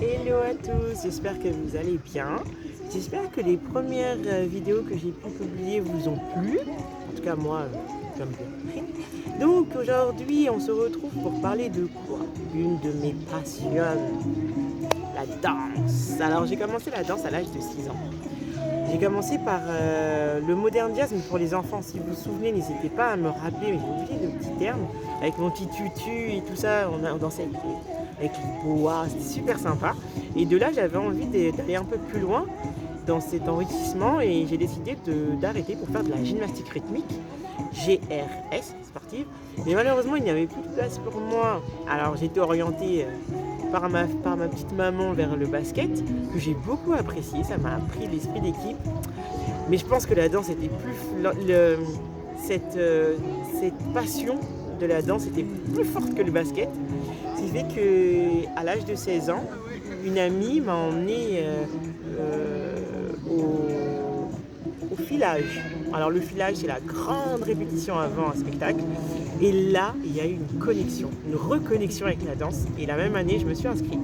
Hello à tous, j'espère que vous allez bien. J'espère que les premières vidéos que j'ai pu publier vous ont plu. En tout cas moi, j'aime bien. Donc aujourd'hui on se retrouve pour parler de quoi? Une de mes passions, la danse. Alors j'ai commencé la danse à l'âge de 6 ans. J'ai commencé par le modern jazz, mais pour les enfants. Si vous vous souvenez, n'hésitez pas à me rappeler, mais j'ai oublié le petit terme. Avec mon petit tutu et tout ça, on dansait avec les boas, c'était super sympa. Et de là, j'avais envie d'aller un peu plus loin dans cet enrichissement et j'ai décidé d'arrêter pour faire de la gymnastique rythmique, GRS, sportive. Mais malheureusement, il n'y avait plus de place pour moi. Alors j'ai été orientée par ma petite maman vers le basket, que j'ai beaucoup apprécié, ça m'a appris l'esprit d'équipe. Mais je pense que la danse était plus... cette passion de la danse était plus forte que le basket. Ce qui fait qu'à l'âge de 16 ans, une amie m'a emmené au filage. Alors le filage, c'est la grande répétition avant un spectacle. Et là, il y a eu une reconnexion avec la danse. Et la même année, je me suis inscrite.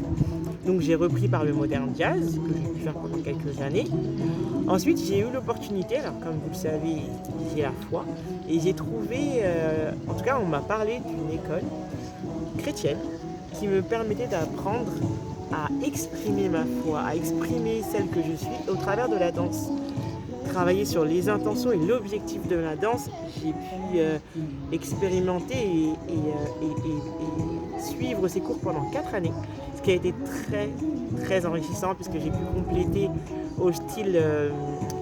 Donc j'ai repris par le modern jazz, que j'ai pu faire pendant quelques années. Ensuite, j'ai eu l'opportunité, alors comme vous le savez, j'ai la foi. Et j'ai trouvé, en tout cas on m'a parlé d'une école chrétienne qui me permettait d'apprendre à exprimer ma foi, à exprimer celle que je suis au travers de la danse. Travailler sur les intentions et l'objectif de la danse, j'ai pu expérimenter et suivre ces cours pendant 4 années, ce qui a été très très enrichissant puisque j'ai pu compléter au style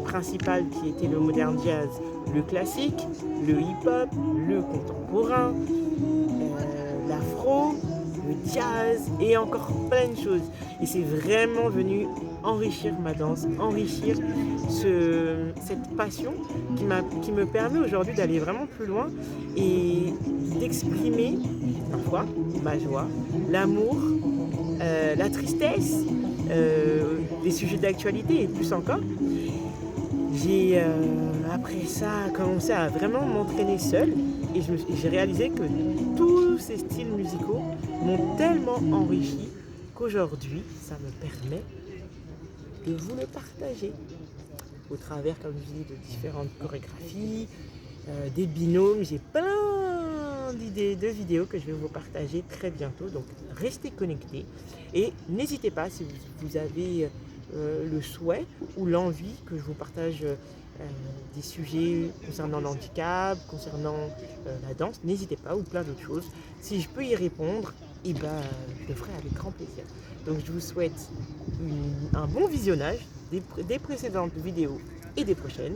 principal qui était le modern jazz, le classique, le hip-hop, le contemporain, l'afro, le jazz et encore plein de choses. Et c'est vraiment venu enrichir ma danse, enrichir cette passion qui me permet aujourd'hui d'aller vraiment plus loin et d'exprimer ma foi, ma joie, l'amour, la tristesse, des sujets d'actualité et plus encore. J'ai après ça commencé à vraiment m'entraîner seule et j'ai réalisé que tous ces styles musicaux m'ont tellement enrichi qu'aujourd'hui ça me permet de vous le partager au travers, comme je dis, de différentes chorégraphies, des binômes. J'ai plein d'idées de vidéos que je vais vous partager très bientôt, donc restez connectés et n'hésitez pas si vous avez le souhait ou l'envie que je vous partage des sujets concernant l'handicap, concernant la danse, n'hésitez pas, ou plein d'autres choses. Si je peux y répondre, je le ferai avec grand plaisir. Donc je vous souhaite un bon visionnage des précédentes vidéos et des prochaines.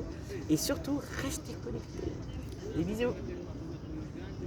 Et surtout, restez connectés. Des bisous.